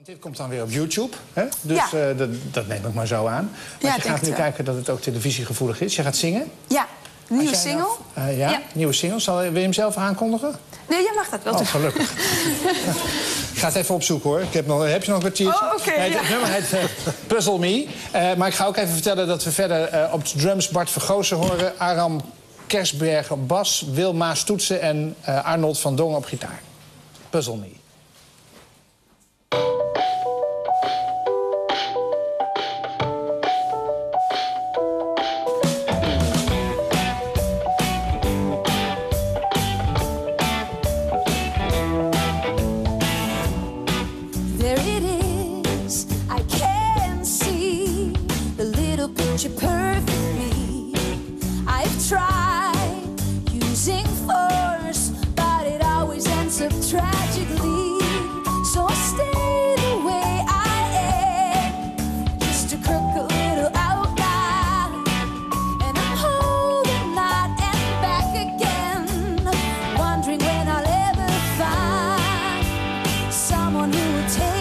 Dit komt dan weer op YouTube, hè? Dus ja. Dat neem ik maar zo aan. Maar je gaat nu kijken dat het ook televisiegevoelig is. Je gaat zingen. Ja, nieuwe single. Ja, nieuwe single. Wil je hem zelf aankondigen? Nee, jij mag dat wel. Oh, gelukkig. Ik ga het even opzoeken, hoor. Heb je nog een kwartiertje? Oh, oké. Het nummer heet Puzzle Me. Maar ik ga ook even vertellen dat we verder op de drums Bart Vergozen horen. Aram Kersberg op bas, Wil Maas toetsen en Arnold van Dongen op gitaar. Puzzle Me. Perfectly, I've tried using force, but it always ends up tragically. So I stay the way I am, just a crook, a little outline, and I'm holding on and back again, wondering when I'll ever find someone who will take